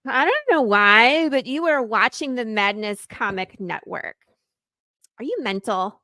I don't know why, but you are watching the Madness Comic Network. Are you mental?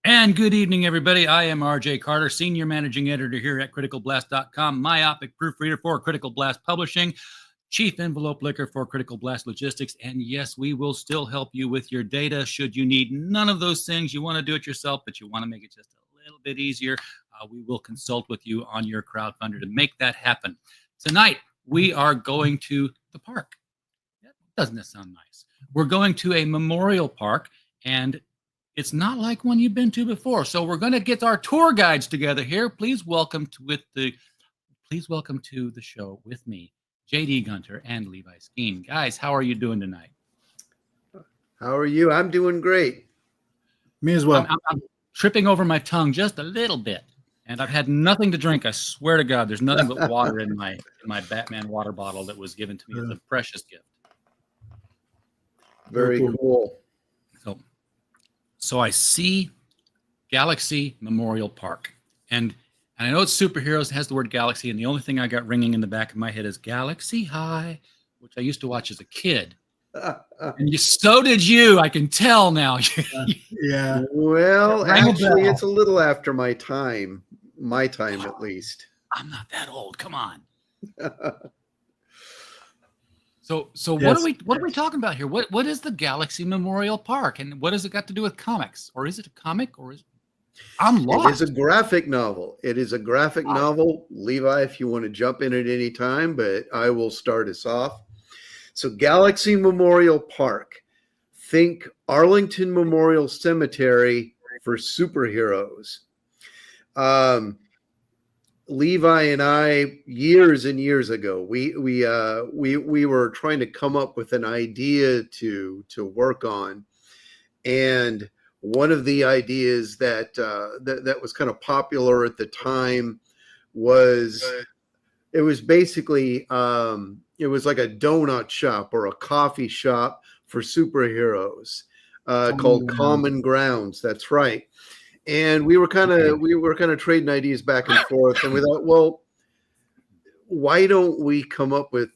And good evening, everybody. I am RJ Carter, Senior Managing Editor here at CriticalBlast.com, myopic proofreader for Critical Blast Publishing, Chief Envelope Licker for Critical Blast Logistics. And yes, we will still help you with your data should you need none of those things. You want to do it yourself, but you want to make it just a little bit easier. We will consult with you on your crowdfunder to make that happen. Tonight, we are going to the park. Doesn't that sound nice? We're going to a memorial park, and it's not like one you've been to before. So we're going to get our tour guides together here. Please welcome to the show with me, JD Gunter and Levi Skeen. Guys, how are you doing tonight? How are you? I'm doing great. Me as well. I'm tripping over my tongue just a little bit, and I've had nothing to drink. I swear to God, there's nothing but water in my Batman water bottle that was given to me as a precious gift. Very cool. So I see Galaxy Memorial Park, and I know it's superheroes, it has the word galaxy, and the only thing I got ringing in the back of my head is Galaxy High, which I used to watch as a kid. And so did you, I can tell now. Yeah. Well, actually, it's a little after my time at least. I'm not that old, come on. So Yes. what are we talking about here? What is the Galaxy Memorial Park, and what has it got to do with comics? Or is it a comic, or is I'm lost. It is a graphic novel. It is a graphic novel. Levi, if you want to jump in at any time, but I will start us off. So Galaxy Memorial Park. Think Arlington Memorial Cemetery for superheroes. Levi and I, years and years ago, we were trying to come up with an idea to work on, and one of the ideas that was kind of popular at the time was it was basically it was like a donut shop or a coffee shop for superheroes called Common Grounds. That's right. And we were kind of trading ideas back and forth, and we thought, well, why don't we come up with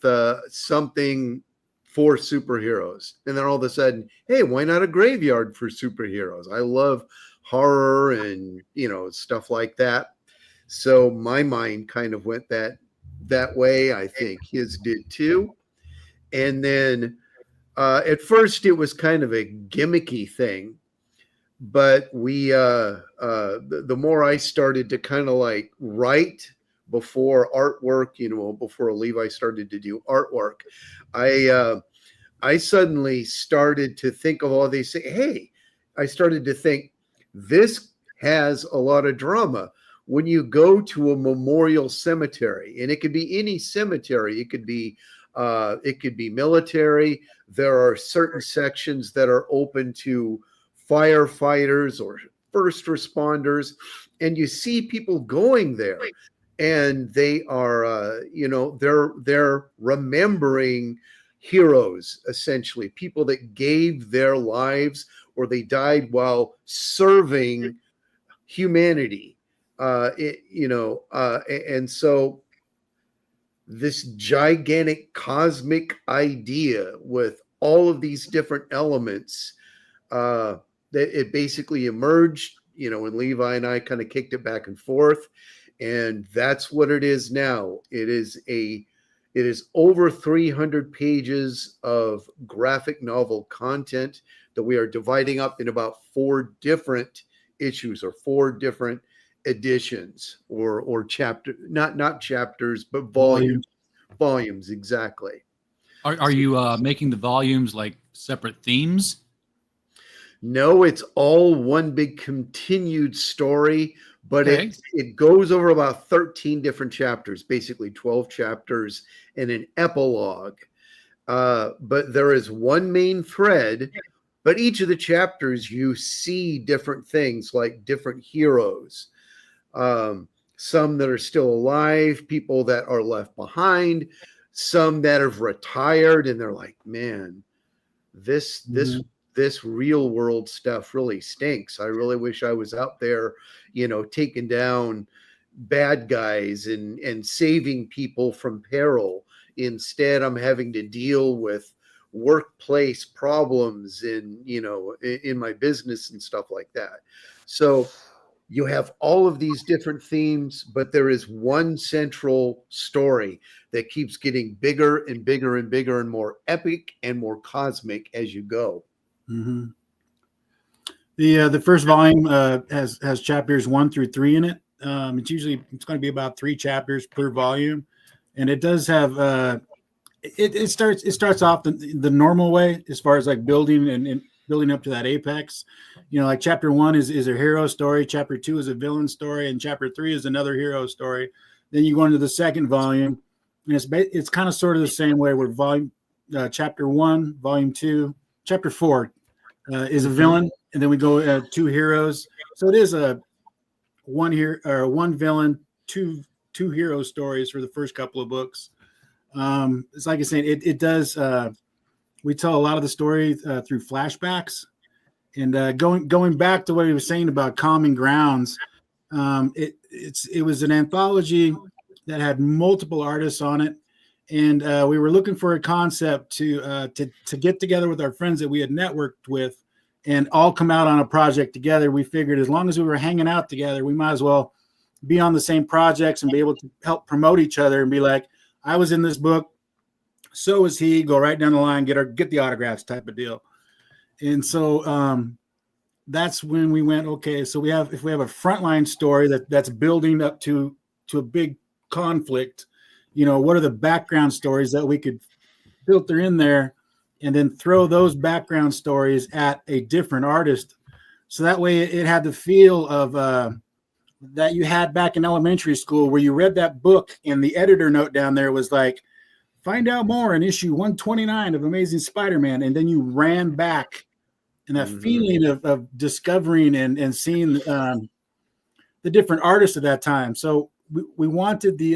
something for superheroes? And then all of a sudden, hey, why not a graveyard for superheroes? I love horror and stuff like that. So my mind kind of went that way. I think his did too. And then at first it was kind of a gimmicky thing. But we, the more I started to kind of like write before artwork, before Levi started to do artwork, I suddenly started to think of all these things. Hey, I started to think this has a lot of drama. When you go to a memorial cemetery, and it could be any cemetery, it could be military. There are certain sections that are open to firefighters or first responders, and you see people going there, and they are they're remembering heroes, essentially people that gave their lives or they died while serving humanity, and so this gigantic cosmic idea with all of these different elements, that it basically emerged, when Levi and I kind of kicked it back and forth, and that's what it is now. It is over 300 pages of graphic novel content that we are dividing up in about 4 different issues or 4 different editions or chapter, not chapters, but volumes, exactly. Are you making the volumes like separate themes? No, it's all one big continued story, but it goes over about 13 different chapters, basically 12 chapters and an epilogue. But there is one main thread, but each of the chapters you see different things, like different heroes. Some that are still alive, people that are left behind, some that have retired, and they're like, man, this real world stuff really stinks. I really wish I was out there, taking down bad guys and saving people from peril. Instead, I'm having to deal with workplace problems in my business and stuff like that. So you have all of these different themes, but there is one central story that keeps getting bigger and bigger and bigger and more epic and more cosmic as you go. Mm-hmm. The first volume has chapters 1 through 3 in it. It's going to be about 3 chapters per volume, and it does have it starts off the normal way as far as like building and building up to that apex. Like chapter 1 is a hero story, chapter 2 is a villain story, and chapter 3 is another hero story. Then you go into the second volume, and it's kind of sort of the same way where chapter 1, volume 2, chapter 4 is a villain, and then we go 2 heroes. So it is a one villain, two hero stories for the first couple of books. It's like I said, it does. We tell a lot of the story through flashbacks, and going back to what he was saying about Common Grounds. It was an anthology that had multiple artists on it. And we were looking for a concept to get together with our friends that we had networked with and all come out on a project together. We figured as long as we were hanging out together, we might as well be on the same projects and be able to help promote each other and be like, I was in this book, so was he, go right down the line, get the autographs type of deal. And so that's when we went, okay, so if we have a frontline story that's building up to a big conflict, what are the background stories that we could filter in there and then throw those background stories at a different artist. So that way it had the feel of that you had back in elementary school, where you read that book and the editor note down there was like, find out more in issue 129 of Amazing Spider-Man. And then you ran back, and that feeling of discovering and seeing the different artists at that time. So we wanted the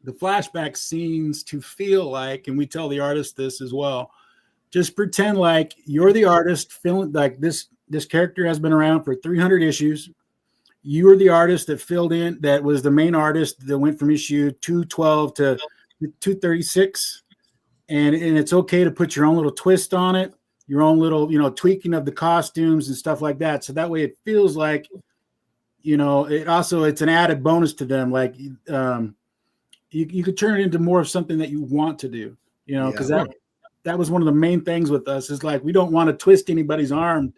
flashback scenes to feel like, and we tell the artist this as well, just pretend like you're the artist, feeling like this character has been around for 300 issues. You were the artist that filled in, that was the main artist that went from issue 212 to 236. And it's okay to put your own little twist on it, your own little, tweaking of the costumes and stuff like that. So that way it feels like, it's an added bonus to them. Like, you could turn it into more of something that you want to do, because that was one of the main things with us, is like, we don't want to twist anybody's arm,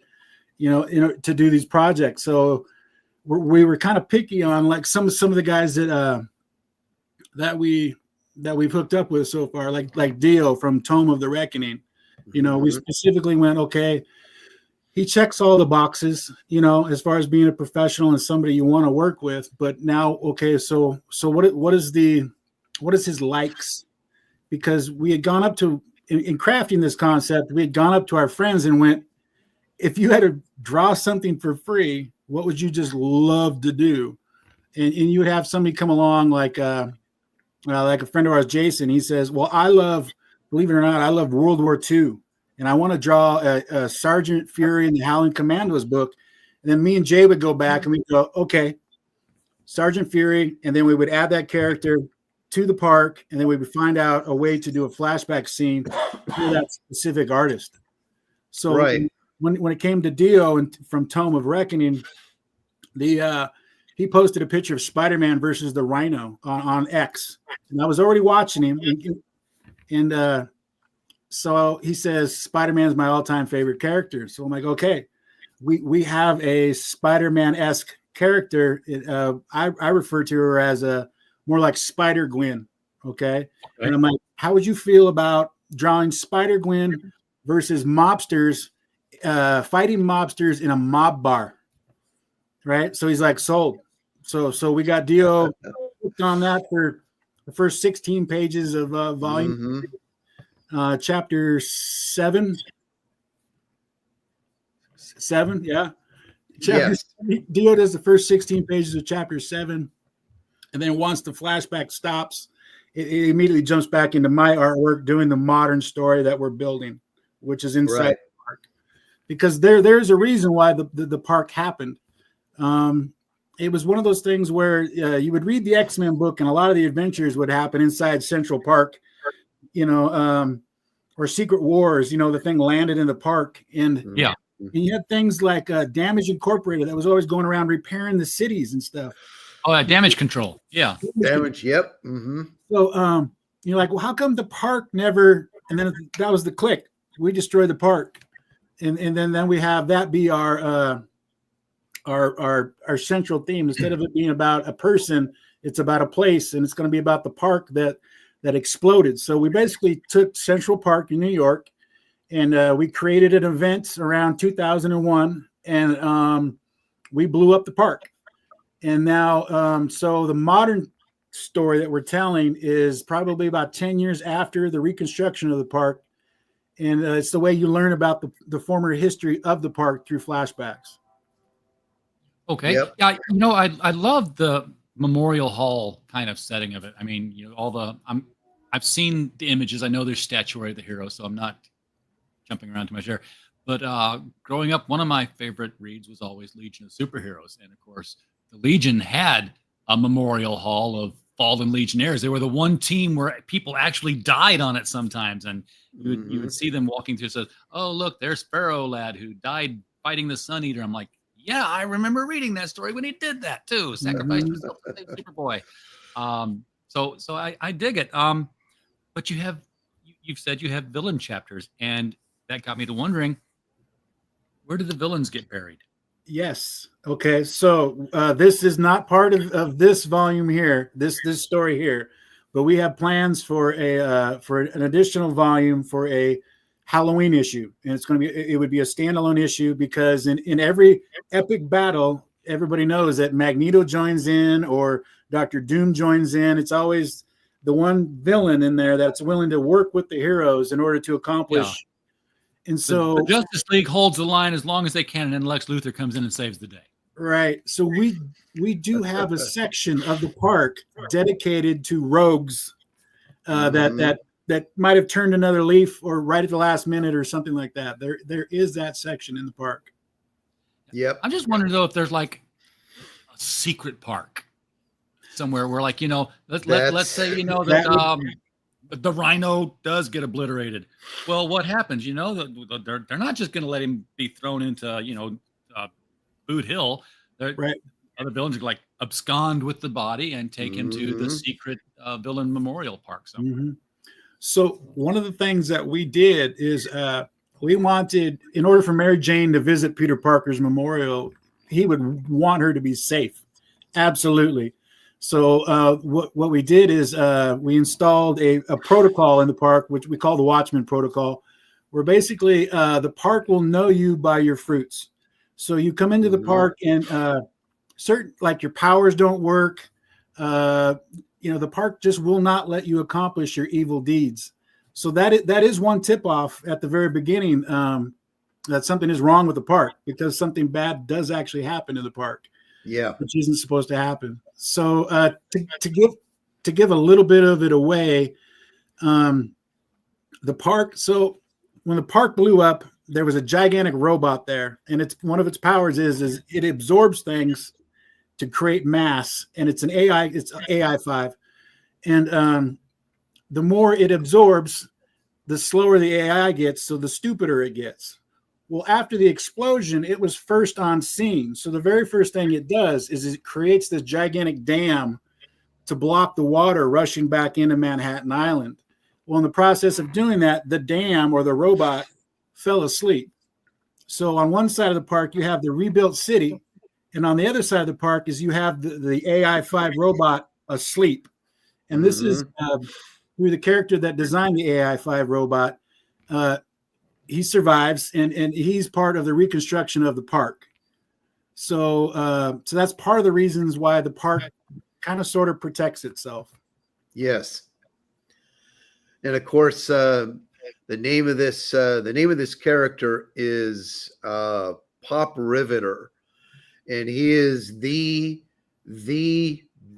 to do these projects. So we were kind of picky on like some of the guys that we've hooked up with so far, like Dio from Tome of the Reckoning. We specifically went, okay, he checks all the boxes, as far as being a professional and somebody you want to work with. But now, okay, so what is his likes? Because we had gone up to, in crafting this concept, we had gone up to our friends and went, if you had to draw something for free, what would you just love to do? And you would have somebody come along like a friend of ours, Jason. He says, well, believe it or not, I love World War II. And I want to draw a Sergeant Fury in the Howling Commandos book. And then me and Jay would go back and we'd go, okay, Sergeant Fury. And then we would add that character to the park. And then we would find out a way to do a flashback scene for that specific artist. So when it came to Dio and from Tome of Reckoning, he posted a picture of Spider-Man versus the Rhino on X. And I was already watching him. And so he says, Spider-Man is my all-time favorite character. So I'm like, okay, we have a Spider-Man-esque character. I refer to her as a more like Spider-Gwen. Okay. And I'm like, how would you feel about drawing Spider-Gwen versus mobsters, fighting mobsters in a mob bar? Right. So he's like, sold. So we got Dio on that for the first 16 pages of volume. Chapter 7. Yeah. Dio does the first 16 pages of chapter 7. And then once the flashback stops, it immediately jumps back into my artwork doing the modern story that we're building, which is inside the park. Because there's a reason why the park happened. It was one of those things where you would read the X-Men book and a lot of the adventures would happen inside Central Park, or Secret Wars, the thing landed in the park. And you had things like Damage Incorporated that was always going around repairing the cities and stuff. Oh, damage control. Yeah. Damage. Yep. So you're like, well, how come the park never, and then that was the click. We destroyed the park. And then we have that be our central theme. Instead of it being about a person, it's about a place, and it's going to be about the park that exploded. So we basically took Central Park in New York, and we created an event around 2001, and we blew up the park. And now, so the modern story that we're telling is probably about 10 years after the reconstruction of the park, and it's the way you learn about the former history of the park through flashbacks. Okay. Yep. Yeah. I love the Memorial Hall kind of setting of it. I mean, I've seen the images. I know there's statuary of the hero, so I'm not jumping around too much there. But growing up, one of my favorite reads was always Legion of Superheroes. And of course, the Legion had a Memorial Hall of fallen Legionnaires. They were the one team where people actually died on it sometimes. And you would see them walking through, says, oh, look, there's Sparrow Lad who died fighting the Sun Eater. I'm like, yeah, I remember reading that story when he did that too. Sacrificed himself to save Superboy. So I dig it. But you've said you have villain chapters, and that got me to wondering, Where do the villains get buried? Yes. Okay. So this is not part of this volume here, this story here, but we have plans for an additional volume for a Halloween issue, and it would be a standalone issue because in every epic battle, everybody knows that Magneto joins in or Dr. Doom joins in. It's always the one villain in there that's willing to work with the heroes in order to accomplish. Yeah. And so the Justice League holds the line as long as they can, and then Lex Luthor comes in and saves the day. Right. So we do have a section of the park dedicated to rogues that might have turned another leaf or right at the last minute or something like that. There is that section in the park. Yep. I'm just wondering though if there's like a secret park somewhere where, like, let's say that the Rhino does get obliterated. Well, what happens? They're not just going to let him be thrown into Boot Hill. Right. Other villains are like abscond with the body and take him to the secret villain memorial park somewhere. Mm-hmm. So one of the things that we did is we wanted, in order for Mary Jane to visit Peter Parker's memorial, he would want her to be safe. Absolutely. So what we did is we installed a protocol in the park, which we call the Watchman Protocol, where basically the park will know you by your fruits. So you come into the park and certain, like your powers don't work. The park just will not let you accomplish your evil deeds. So that is one tip off at the very beginning that something is wrong with the park because something bad does actually happen in the park. Yeah, which isn't supposed to happen. So to give a little bit of it away, the park. So when the park blew up, there was a gigantic robot there, and it's one of its powers is it absorbs things to create mass, and it's an AI. It's AI5, and the more it absorbs, the slower the AI gets, so the stupider it gets. Well, after the explosion, it was first on scene. So the very first thing it does is it creates this gigantic dam to block the water rushing back into Manhattan Island. Well, in the process of doing that, the dam or the robot fell asleep. So on one side of the park, you have the rebuilt city. And on the other side of the park is you have the AI5 robot asleep. And this is through the character that designed the AI5 robot. He survives, and he's part of the reconstruction of the park. So that's part of the reasons why the park kind of sort of protects itself. Yes. And of course, the name of this character is Pop Riveter, and he is the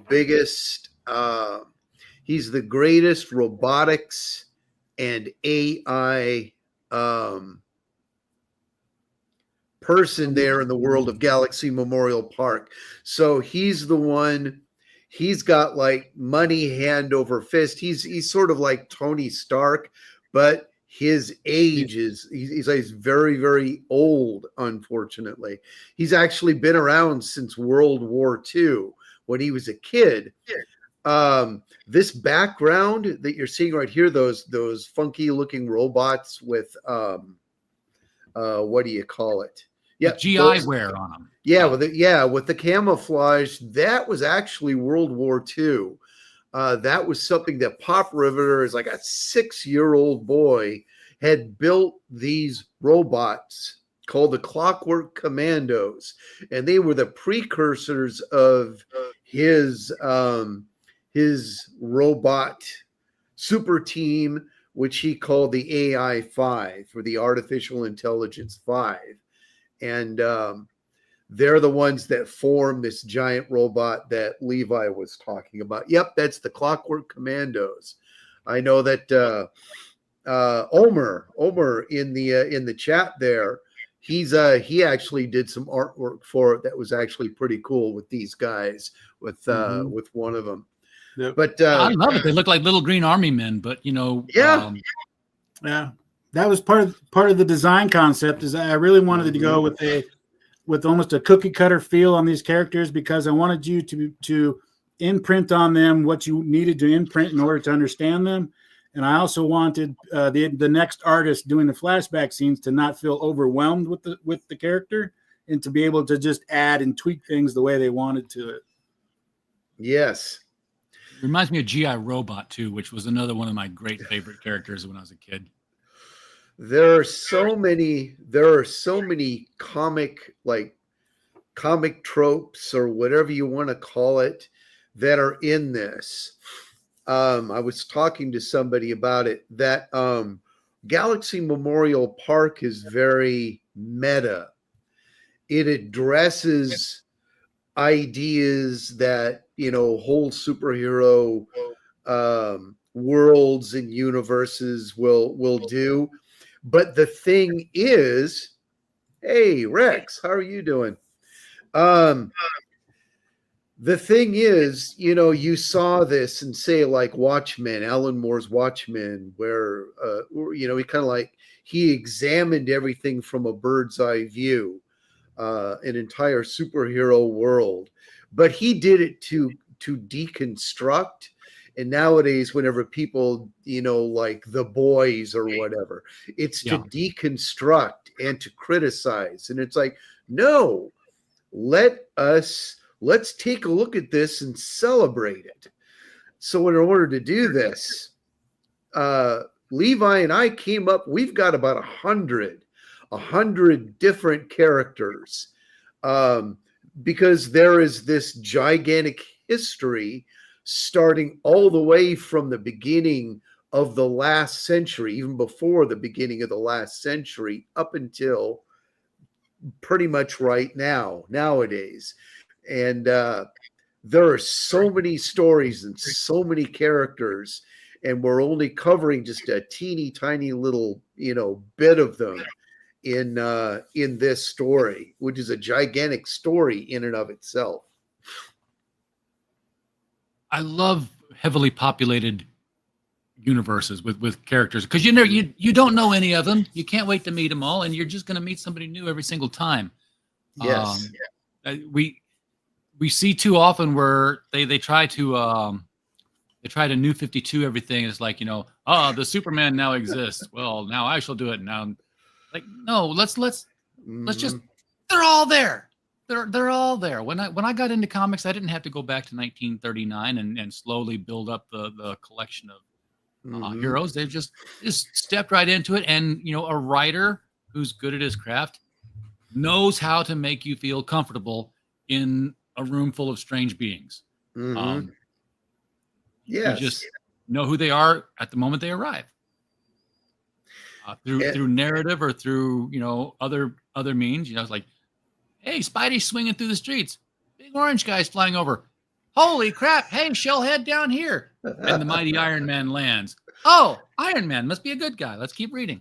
biggest. He's the greatest robotics and AI person there in the world of Galaxy Memorial Park. So he's the one. He's got like money hand over fist. He's sort of like Tony Stark, but his age is he's very, very old. Unfortunately, he's actually been around since World War II when he was a kid. This background that you're seeing right here, those funky looking robots with what do you call it? Yeah, GI wear on them. Yeah, with the camouflage, that was actually World War II. That was something that Pop Riveter, is like a 6-year-old boy, had built these robots called the Clockwork Commandos, and they were the precursors of his robot super team, which he called the AI5, or the Artificial Intelligence 5. And they're the ones that form this giant robot that Levi was talking about. Yep, that's the Clockwork Commandos. I know that Omer in the chat there, he actually did some artwork for it that was actually pretty cool with these guys, with one of them. Yep. But I love it. They look like little green army men, but yeah, that was part of the design concept. Is I really wanted to go with almost a cookie cutter feel on these characters, because I wanted you to imprint on them what you needed to imprint in order to understand them, And I also wanted the next artist doing the flashback scenes to not feel overwhelmed with the character, and to be able to just add and tweak things the way they wanted to it. Yes. Reminds me of G.I. Robot too, which was another one of my great favorite characters when I was a kid. There are so many comic tropes or whatever you want to call it that are in this. I was talking to somebody about it, that Galaxy Memorial Park is very meta. It addresses ideas that, whole superhero worlds and universes will do. But the thing is, hey Rex, how are you doing? The thing is, you saw this and say like Watchmen, Alan Moore's Watchmen, where he examined everything from a bird's eye view, an entire superhero world, but he did it to deconstruct. And nowadays, whenever people, like The Boys or whatever, it's to deconstruct and to criticize. And it's like, no, let's take a look at this and celebrate it. So in order to do this, Levi and I came up, we've got about 100 different characters, because there is this gigantic history starting all the way from the beginning of the last century, even before the beginning of the last century, up until pretty much right nowadays. And there are so many stories and so many characters, and we're only covering just a teeny tiny little, bit of them in this story, which is a gigantic story in and of itself. I love heavily populated universes with characters, because you don't know any of them. You can't wait to meet them all, and you're just going to meet somebody new every single time. Yes. We see too often where they try to New 52 everything. It's like, the Superman now exists. Well, now I shall do it now. Like, no, let's just, they're all there. They're all there. When I got into comics, I didn't have to go back to 1939 and slowly build up the collection of heroes. They just stepped right into it. And, a writer who's good at his craft knows how to make you feel comfortable in a room full of strange beings. Yes. You just know who they are at the moment they arrive. Through narrative or through, other means. It's like, hey, Spidey's swinging through the streets. Big orange guy's flying over. Holy crap. Hey, Shellhead down here. And the mighty Iron Man lands. Oh, Iron Man must be a good guy. Let's keep reading.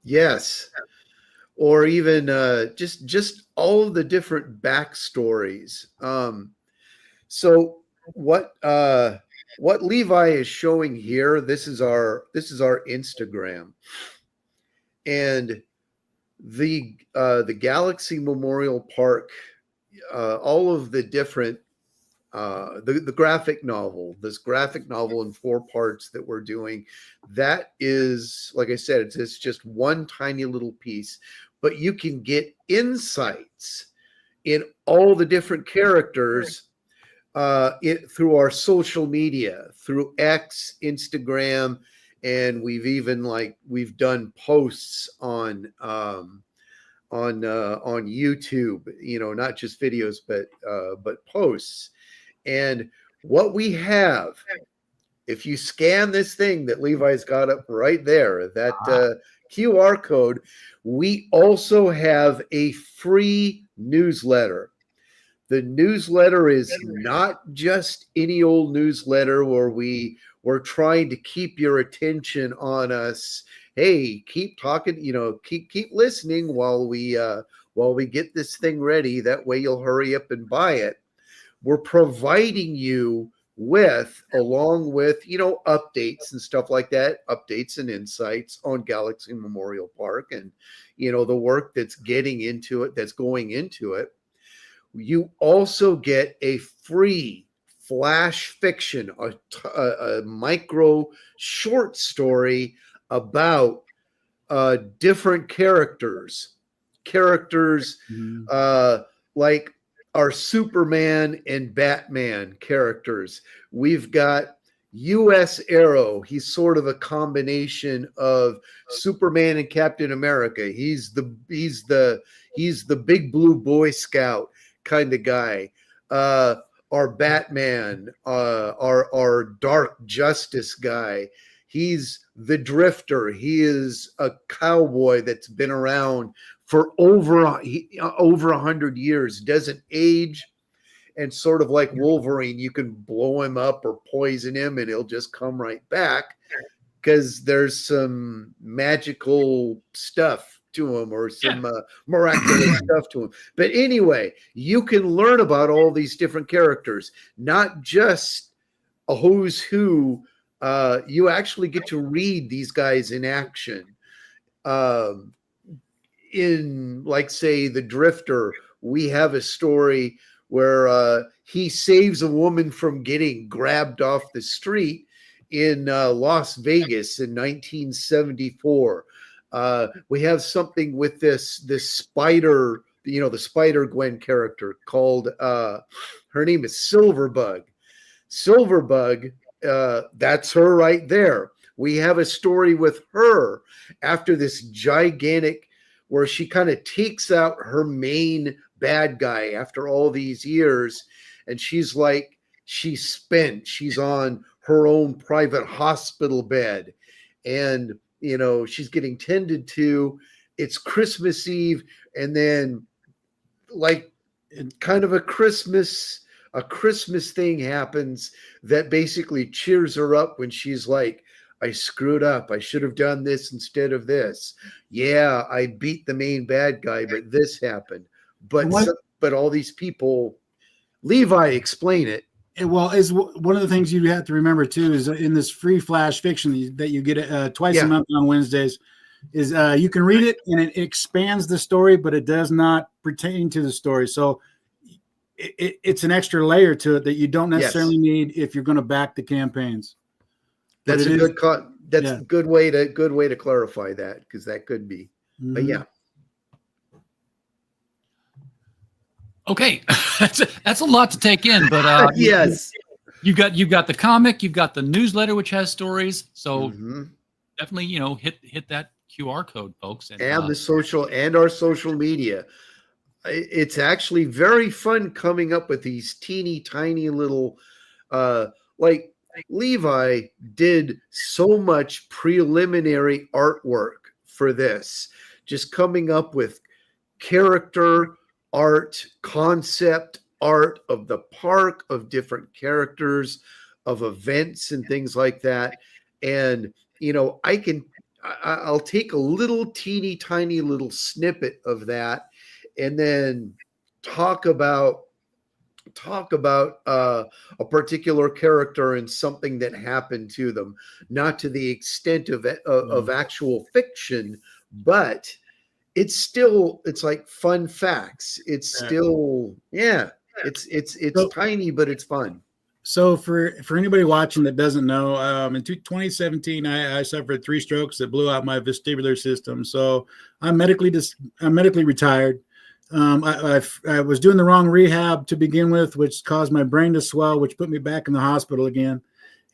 Yes. Or even just all of the different backstories. So what Levi is showing here, this is our Instagram. And the Galaxy Memorial Park, all of the different the graphic novel, this graphic novel in 4 parts that we're doing, that is, like I said, it's just one tiny little piece, but you can get insights in all the different characters through our social media, through X, Instagram, and we've done posts on YouTube, not just videos, but posts. And what we have, if you scan this thing that Levi's got up right there, that QR code, we also have a free newsletter. The newsletter is not just any old newsletter where we're trying to keep your attention on us. Hey, keep talking, keep listening while we get this thing ready. That way you'll hurry up and buy it. We're providing you with, along with, updates and stuff like that, updates and insights on Galaxy Memorial Park and, the work that's going into it. You also get a free flash fiction, a micro short story about different characters like our Superman and Batman characters. We've got U.S. Arrow. He's sort of a combination of Superman and Captain America. He's the big blue Boy Scout kind of guy. Our Batman, our Dark Justice guy. He's the Drifter. He is a cowboy that's been around for over 100 years, doesn't age, and sort of like Wolverine, you can blow him up or poison him and he'll just come right back because there's some magical stuff to him or some miraculous stuff to him. But anyway, you can learn about all these different characters, not just a who's who. You actually get to read these guys in action. In, like, say, The Drifter, we have a story where he saves a woman from getting grabbed off the street in Las Vegas in 1974. We have something with this spider, the Spider-Gwen character called, her name is Silverbug. Silverbug, that's her right there. We have a story with her after this gigantic, where she kind of takes out her main bad guy after all these years. And she's like, she's spent. She's on her own private hospital bed. And, she's getting tended to. It's Christmas Eve. And then, like, kind of a Christmas thing happens that basically cheers her up when she's like, I screwed up. I should have done this instead of this. Yeah, I beat the main bad guy, but this happened. But all these people, Levi, explain it. Well, is one of the things you have to remember too is in this free flash fiction that you get twice a month on Wednesdays, is you can read it and it expands the story, but it does not pertain to the story. So it's an extra layer to it that you don't necessarily need if you're going to back the campaigns. That's a good way to clarify that, because that could be. Mm-hmm. But yeah. Okay, that's a lot to take in, but yes, you've got the comic, you've got the newsletter which has stories, so definitely hit that QR code, folks, and our social media. It's actually very fun coming up with these teeny tiny little like. Levi did so much preliminary artwork for this, just coming up with character art, concept art of the park, of different characters, of events and things like that. And, I'll take a little teeny tiny little snippet of that and then talk about a particular character and something that happened to them, not to the extent of actual fiction, but it's like fun facts. It's still, it's tiny, but it's fun. So for anybody watching that doesn't know, in 2017, I suffered 3 strokes that blew out my vestibular system. So I'm medically retired. I was doing the wrong rehab to begin with, which caused my brain to swell, which put me back in the hospital again.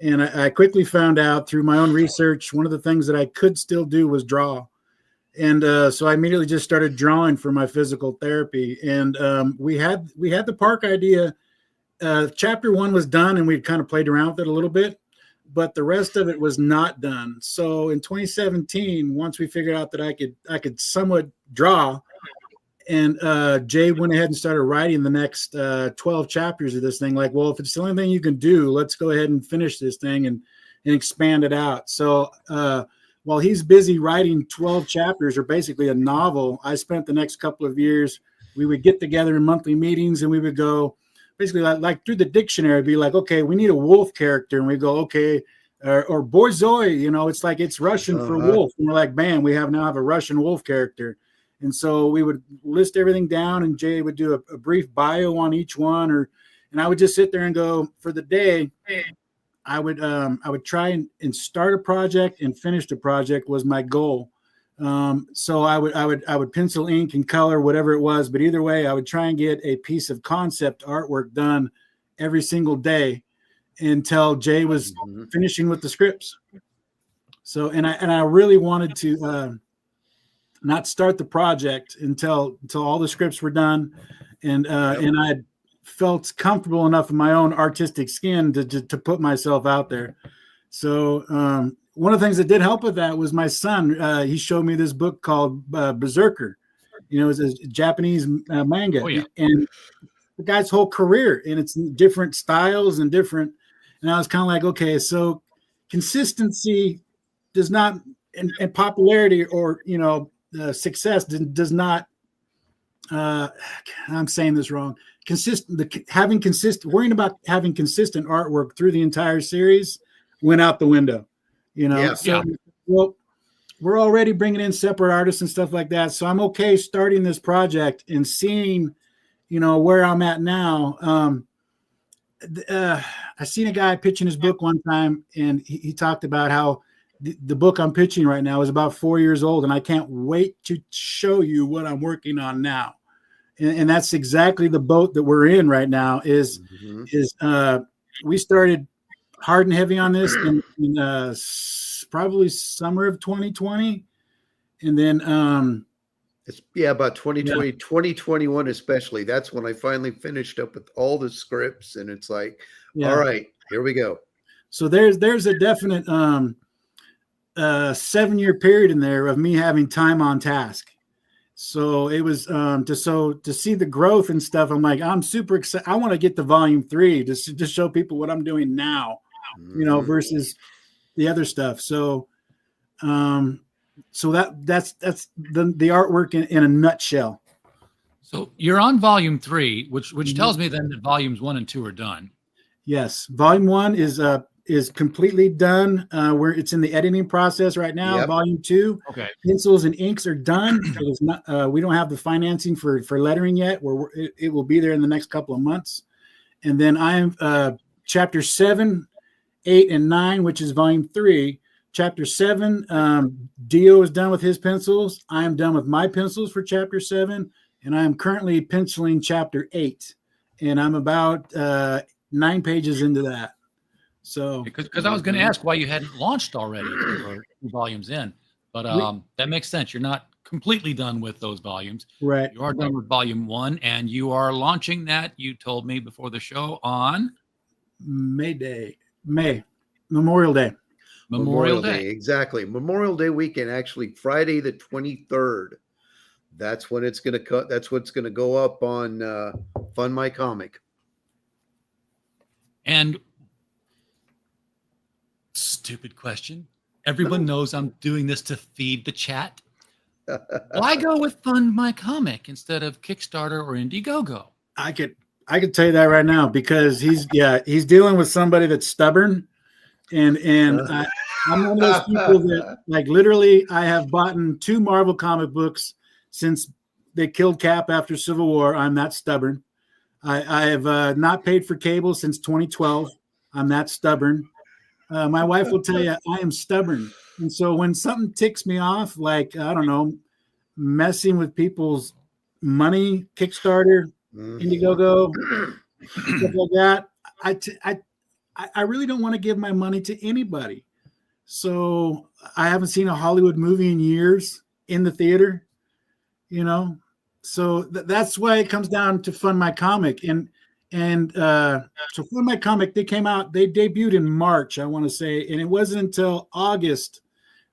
And I quickly found out through my own research, one of the things that I could still do was draw. And so I immediately just started drawing for my physical therapy. And we had the park idea. Chapter 1 was done, and we kind of played around with it a little bit, but the rest of it was not done. So in 2017, once we figured out that I could somewhat draw, and Jay went ahead and started writing the next 12 chapters of this thing. Like, well, if it's the only thing you can do, let's go ahead and finish this thing and expand it out. So while he's busy writing 12 chapters, or basically a novel, I spent the next couple of years, we would get together in monthly meetings and we would go basically like through the dictionary, be like, okay, we need a wolf character. And we go, okay, or borzoi, it's like, it's Russian for wolf. And we're like, bam, we now have a Russian wolf character. And so we would list everything down, and Jay would do a brief bio on each one, and I would just sit there and go for the day. I would try and start a project and finish the project was my goal. So I would pencil, ink, and color, whatever it was. But either way, I would try and get a piece of concept artwork done every single day until Jay was finishing with the scripts. So, and I really wanted to not start the project until all the scripts were done, and I felt comfortable enough in my own artistic skin to put myself out there. So one of the things that did help with that was my son. He showed me this book called Berserker. It's a Japanese manga. Oh, yeah. And the guy's whole career, and it's different styles and different. And I was kind of like, okay, so consistency does not, and popularity or success does not. I'm saying this wrong. Worrying about having consistent artwork through the entire series went out the window. Well, we're already bringing in separate artists and stuff like that. So I'm okay starting this project and seeing, where I'm at now. I seen a guy pitching his book one time, and he talked about how the book I'm pitching right now is about 4 years old, and I can't wait to show you what I'm working on now. And that's exactly the boat that we're in right now. We started hard and heavy on this in probably summer of 2020, and then about 2020, 2021 especially. That's when I finally finished up with all the scripts, and it's like, all right, here we go. So there's a definite 7-year period in there of me having time on task. So it was to see the growth and stuff. I'm like, I'm super excited. I want to get to volume 3 to show people what I'm doing now, versus the other stuff. So, that's the artwork in a nutshell. So you're on volume 3, which tells me then that volumes 1 and 2 are done. Yes, volume 1 is completely done. Where it's in the editing process right now. Yep. Volume 2, okay, pencils and inks are done. It is not. We don't have the financing for lettering yet. It will be there in the next couple of months. And then I'm chapter 7, 8, and 9, which is volume 3. Chapter 7, Dio is done with his pencils. I am done with my pencils for chapter 7, and I am currently penciling chapter 8, and I'm about 9 pages into that. So, because I was going to ask why you hadn't launched already or 2 volumes in, but that makes sense. You're not completely done with those volumes, right? You are done with volume 1, and you are launching that. You told me before the show on Memorial Day. Memorial Day, exactly. Memorial Day weekend, actually Friday the 23rd. That's when it's going to cut. That's what's going to go up on Fund My Comic. And stupid question. Everyone knows I'm doing this to feed the chat. Why go with Fund My Comic instead of Kickstarter or Indiegogo? I could tell you that right now, because he's dealing with somebody that's stubborn, and I'm one of those people that, like, literally I have bought 2 Marvel comic books since they killed Cap after Civil War. I'm that stubborn. I have not paid for cable since 2012. I'm that stubborn. My wife will tell you I am stubborn. And so when something ticks me off, like, I don't know, messing with people's money, Kickstarter, Indiegogo, stuff like that, I really don't want to give my money to anybody. So I haven't seen a Hollywood movie in years in the theater, So that's why it comes down to Fund My Comic. And so Fund My Comic, they debuted in March, I want to say, and it wasn't until August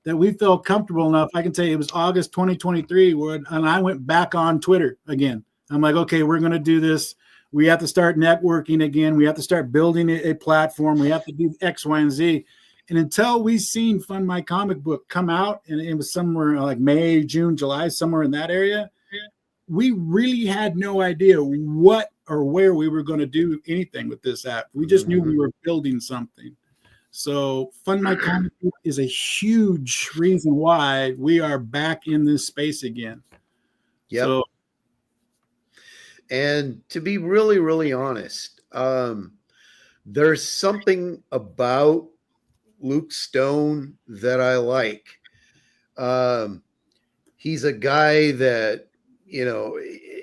that we felt comfortable enough. I can tell you it was August 2023 and I went back on Twitter again. I'm like, okay, we're going to do this. We have to start networking again. We have to start building a platform. We have to do X, Y, and Z. And until we seen Fund My Comic Book come out, and it was somewhere like May, June, July, somewhere in that area, we really had no idea what or where we were going to do anything with this app. We just knew we were building something. So Fund My Comic Book is a huge reason why we are back in this space again. Yep. So, and to be really, really honest, There's something about Luke Stone that I like. He's a guy that,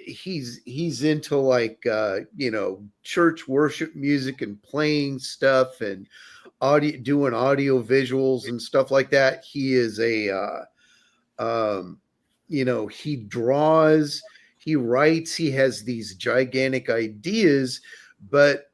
he's into like church worship music and playing stuff and doing audio visuals and stuff like that. He is he draws, he writes, he has these gigantic ideas, but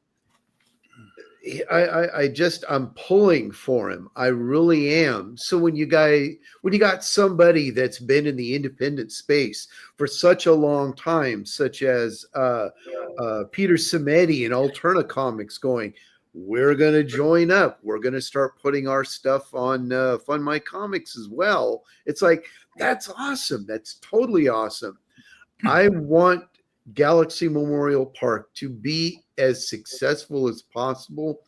I'm pulling for him. I really am. So when you got somebody that's been in the independent space for such a long time, such as Peter Simeti and Alterna Comics, going, we're going to join up. We're going to start putting our stuff on Fund My Comics as well. It's like, that's awesome. That's totally awesome. I want Galaxy Memorial Park to be as successful as possible,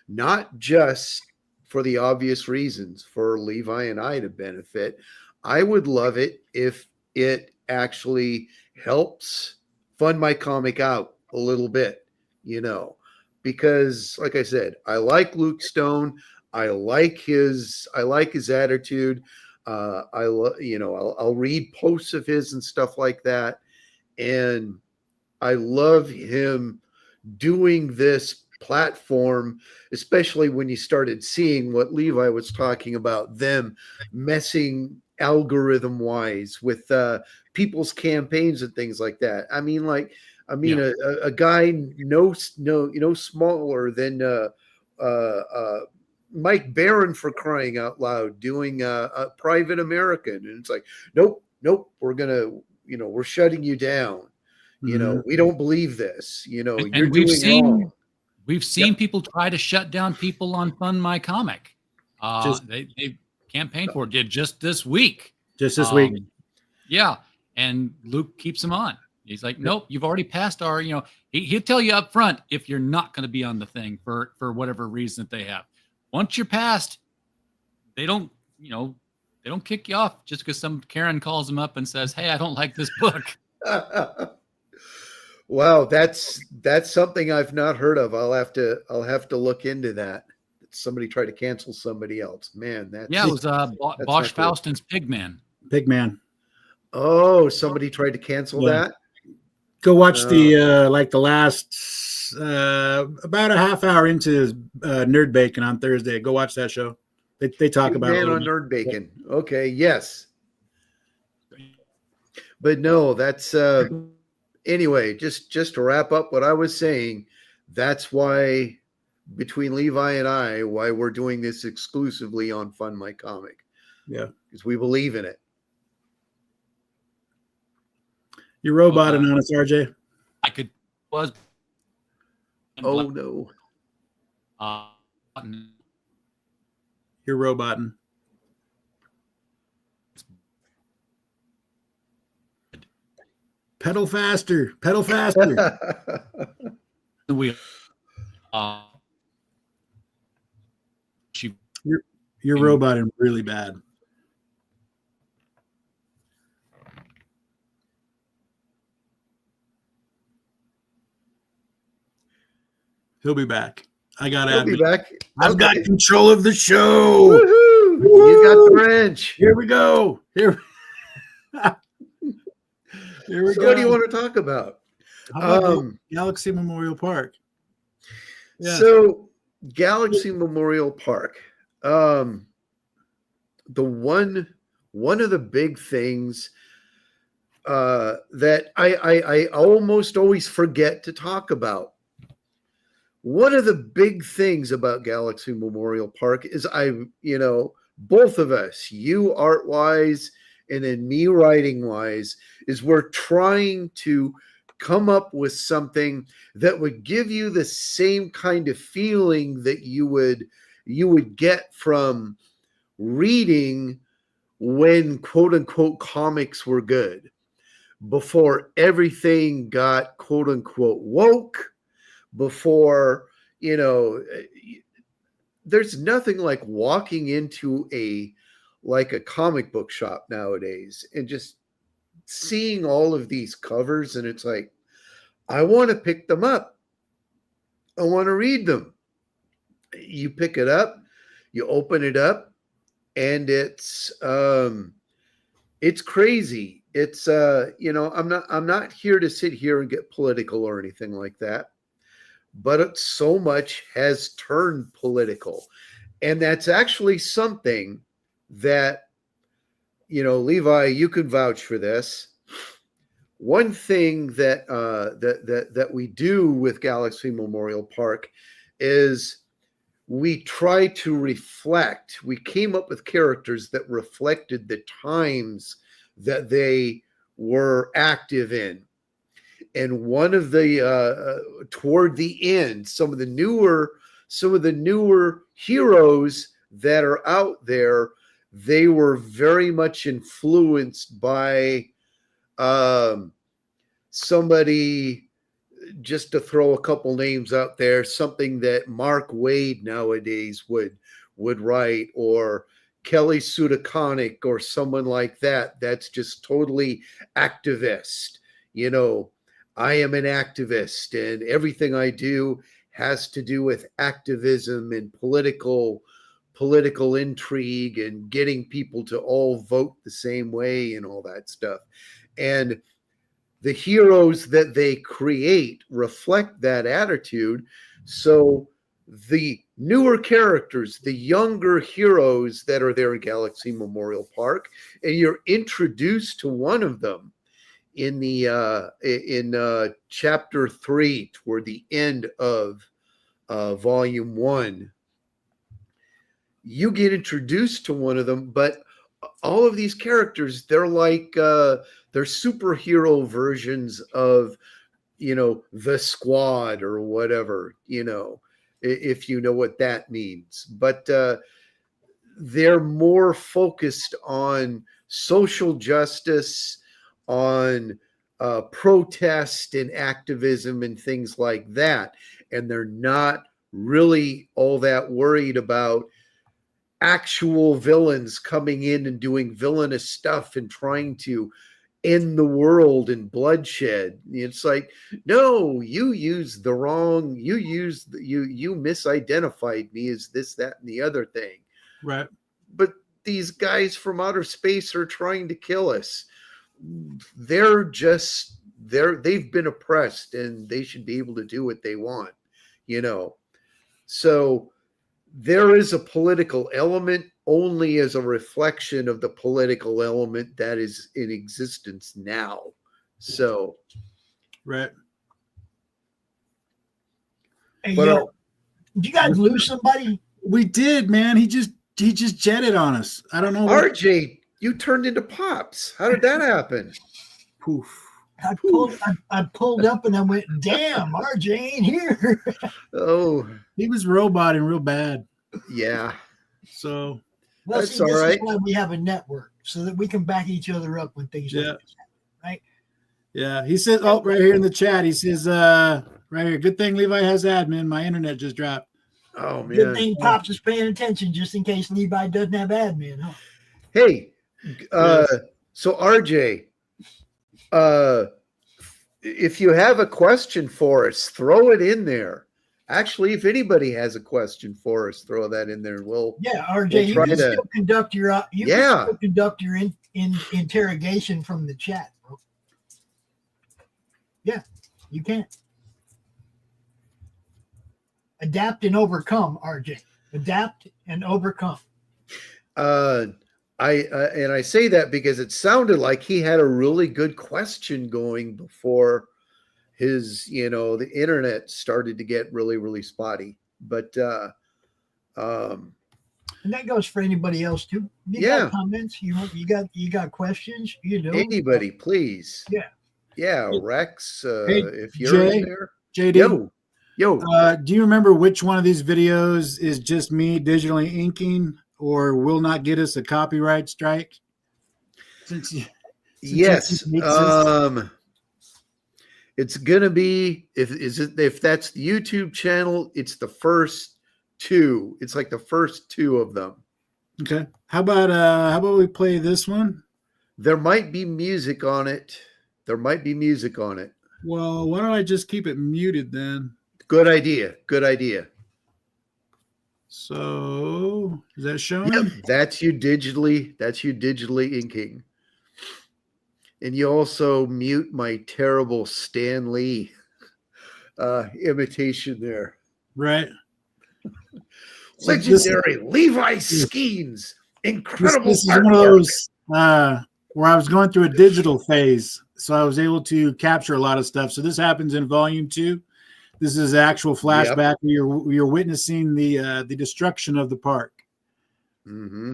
not just for the obvious reasons for Levi and I to benefit. I would love it if it actually helps Fund My Comic out a little bit, because like I said, I like Luke Stone. I like his attitude. I'll read posts of his and stuff like that. And I love him doing this platform, especially when you started seeing what Levi was talking about, them messing algorithm wise with people's campaigns and things like that. A guy no smaller than Mike Barron, for crying out loud, doing a Private American, and it's like, nope, we're shutting you down. We don't believe this. You're doing wrong. We've seen people try to shut down people on Fund My Comic. They campaigned for it. Did just this week. Yeah, and Luke keeps them on. He's like, nope, you've already passed our. He'll tell you up front if you're not going to be on the thing for whatever reason that they have. Once you're passed, they don't kick you off just because some Karen calls them up and says, hey, I don't like this book. Wow, that's something I've not heard of. I'll have to look into that. Somebody tried to cancel somebody else. Man, it was Bosch Faustin's Pigman. Oh, somebody tried to cancel that. Go watch the last about a half hour into Nerd Bacon on Thursday. Go watch that show. They talk about it on Nerd Bacon. Okay, yes. But no, that's anyway, just to wrap up what I was saying, that's why between Levi and I, why we're doing this exclusively on Fund My Comic. Yeah. Because we believe in it. You're roboting on us, RJ. Oh no. You're roboting. Pedal faster. The wheel. You're roboting really bad. He'll be back. I've got control of the show. Woohoo! You got the wrench. Here we go. Here we go. What do you want to talk about? Galaxy Memorial Park. Yeah. So Galaxy Memorial Park. The one of the big things that I almost always forget to talk about. One of the big things about Galaxy Memorial Park is both of us, you art-wise and then me writing-wise, is we're trying to come up with something that would give you the same kind of feeling that you would get from reading when quote-unquote comics were good, before everything got quote-unquote woke, before, there's nothing like walking into a comic book shop nowadays and just seeing all of these covers, and it's like, I want to pick them up. I want to read them. You pick it up, you open it up, and it's crazy. It's I'm not here to sit here and get political or anything like that, but so much has turned political. And that's actually something that, Levi, you can vouch for this. One thing that that we do with Galaxy Memorial Park is we try to reflect. We came up with characters that reflected the times that they were active in. And one of the toward the end, some of the newer heroes that are out there, they were very much influenced by somebody, just to throw a couple names out there, something that Mark Wade nowadays would write, or Kelly Sudaconic, or someone like that. That's just totally activist. I am an activist, and everything I do has to do with activism and political intrigue and getting people to all vote the same way and all that stuff. And the heroes that they create reflect that attitude. So the newer characters, the younger heroes that are there in Galaxy Memorial Park, and you're introduced to one of them in the chapter 3, toward the end of volume 1. You get introduced to one of them, but all of these characters, they're like they're superhero versions of the Squad or whatever, if you know what that means. But they're more focused on social justice, on protest and activism and things like that. And they're not really all that worried about actual villains coming in and doing villainous stuff and trying to end the world in bloodshed. It's like, no, you misidentified me as this, that, and the other thing. Right. But these guys from outer space are trying to kill us. They've been oppressed, and they should be able to do what they want, So there is a political element only as a reflection of the political element that is in existence now. So, right. Hey, did you guys lose somebody? We did, man. He just jetted on us. I don't know. RJ, you turned into Pops. How did that happen? Poof. I pulled up and I went, damn, RJ ain't here. Oh, he was roboting real bad. Yeah. So that's all right. Is why we have a network, so that we can back each other up when things like this happen, right? Yeah. He says, oh, right here in the chat, he says, right here, good thing Levi has admin. My internet just dropped. Oh, man. Good thing Pops is paying attention just in case Levi doesn't have admin, huh? Hey, so RJ, if you have a question for us, throw it in there. Actually, if anybody has a question for us, throw that in there. RJ, you can still conduct your interrogation from the chat, bro. Yeah, you can. Adapt and overcome, RJ. Adapt and overcome. I say that because it sounded like he had a really good question going before his, the internet started to get really, really spotty. But and that goes for anybody else too. You got comments, you got questions, anybody, please. Yeah, Rex, hey, if you're in there. JD. Yo. Do you remember which one of these videos is just me digitally inking or will not get us a copyright strike? Yes. It's gonna be if that's the YouTube channel, it's the first two. It's like the first two of them. Okay. How about we play this one? There might be music on it. Well, why don't I just keep it muted then? Good idea. Good idea. So is that showing? Yep, that's you digitally inking. And you also mute my terrible Stan Lee imitation there. Right. So Legendary Levi Skeens. Incredible This is one of those where I was going through a digital phase, so I was able to capture a lot of stuff. So this happens in volume 2. This is actual flashback where you're witnessing the destruction of the park. Mm-hmm.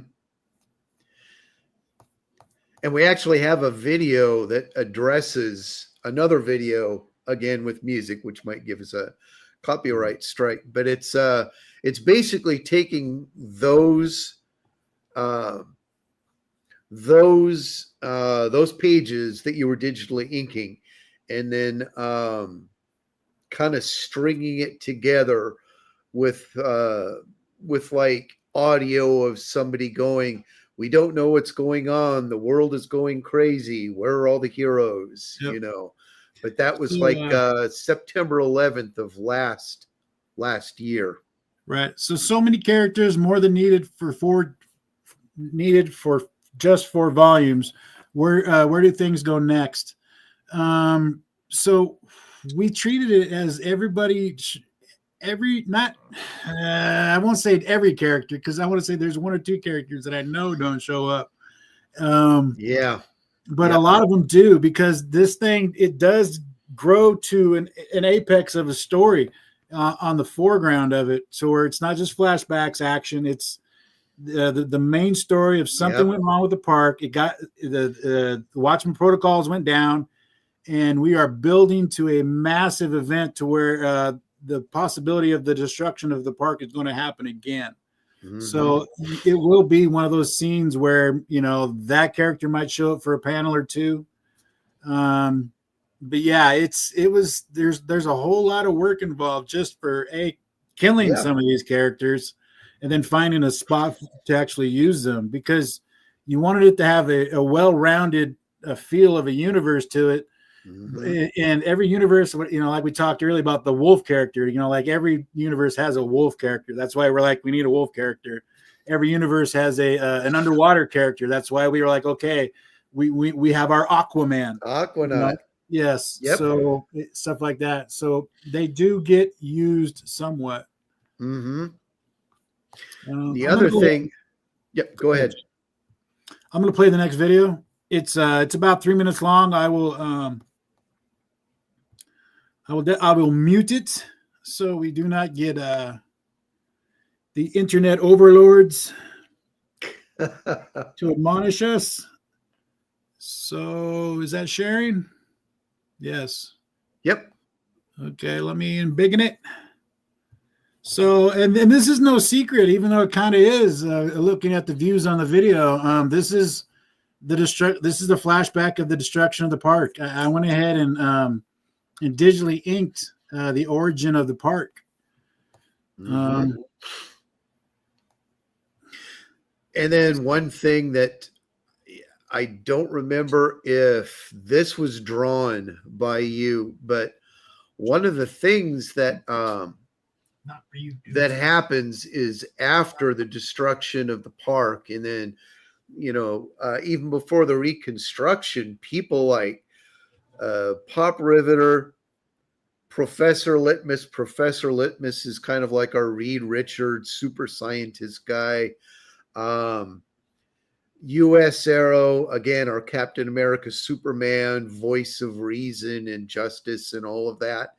And we actually have a video that addresses another video again with music, which might give us a copyright strike. But it's basically taking those pages that you were digitally inking, and then kind of stringing it together with like audio of somebody going, "We don't know what's going on. The world is going crazy. Where are all the heroes?" Yep. You know. But that was So, like September 11th of last year. Right. So many characters, more than needed for just 4 volumes. Where do things go next? So we treated it as I won't say every character, because I want to say there's 1 or 2 characters that I know don't show up. But a lot of them do, because this thing, it does grow to an apex of a story on the foreground of it. So where it's not just flashbacks, action, it's the main story of something went wrong with the park. It got the Watchmen protocols went down, and we are building to a massive event to where the possibility of the destruction of the park is going to happen again. Mm-hmm. So it will be one of those scenes where, that character might show up for a panel or 2. But yeah, there's a whole lot of work involved just for killing some of these characters, and then finding a spot to actually use them, because you wanted it to have a well-rounded feel of a universe to it. Mm-hmm. And every universe, like we talked earlier about the wolf character, like every universe has a wolf character. That's why we're like, we need a wolf character. Every universe has an underwater character. That's why we were like, okay, we have our Aquaman. Aquanaut. Yes. Yep. So stuff like that. So they do get used somewhat. Mm-hmm. The other thing. Yep. Go ahead. I'm going to play the next video. It's about 3 minutes long. I will mute it so we do not get the internet overlords to admonish us. So is that sharing? Yes. Yep. Okay, let me embiggen it. So, and this is no secret, even though it kind of is. Looking at the views on the video, this is the flashback of the destruction of the park. I went ahead and digitally inked the origin of the park. Mm-hmm. And then one thing that I don't remember if this was drawn by you, but one of the things that not for you, that happens is after the destruction of the park, and then even before the reconstruction, people like Pop Riveter, Professor Litmus. Professor Litmus is kind of like our Reed Richards super scientist guy. U.S. Arrow, again, our Captain America, Superman, voice of reason and justice and all of that.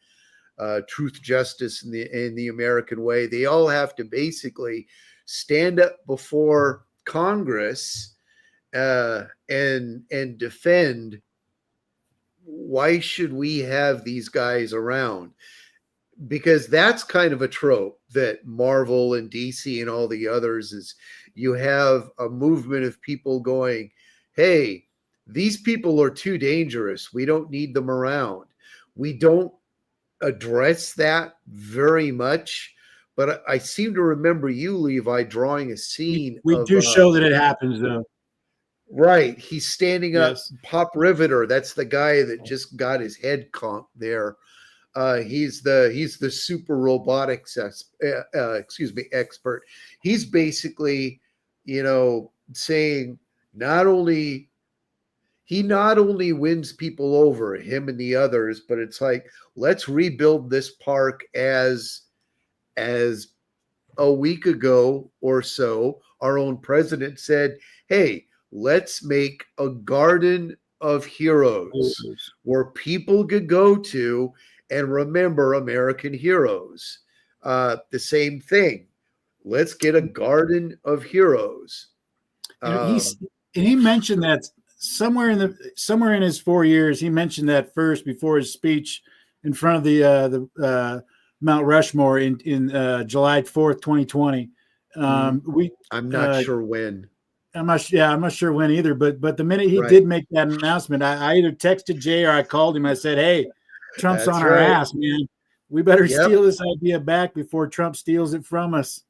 Truth, justice, in the American way. They all have to basically stand up before Congress and defend. Why should we have these guys around? Because that's kind of a trope that Marvel and DC and all the others is. You have a movement of people going, hey, these people are too dangerous. We don't need them around. We don't address that very much, but I seem to remember you, Levi, drawing a scene. We do show that it happens, though. Right. He's standing up. Pop Riveter. That's the guy that just got his head conked there. He's the super robotics expert. He's basically, saying he not only wins people over, him and the others, but it's like, let's rebuild this park as a week ago or so, our own president said, hey, let's make a garden of heroes where people could go to and remember American heroes. The same thing. Let's get a garden of heroes. And he mentioned that somewhere in his 4 years, he mentioned that first before his speech in front of the Mount Rushmore in July 4th, 2020. I'm not sure when. I'm not sure when either. But the minute he did make that announcement, I either texted Jay or I called him. I said, "Hey, Trump's on our ass, man. We better steal this idea back before Trump steals it from us."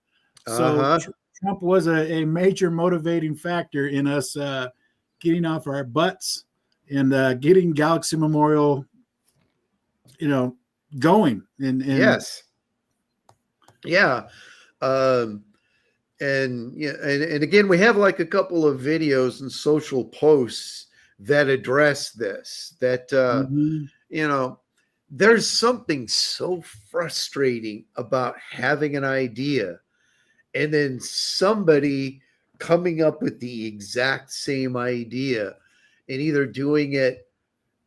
So Trump was a major motivating factor in us getting off our butts and getting Galaxy Memorial, going. And yes, yeah. And again, we have like a couple of videos and social posts that address this. That there's something so frustrating about having an idea and then somebody coming up with the exact same idea and either doing it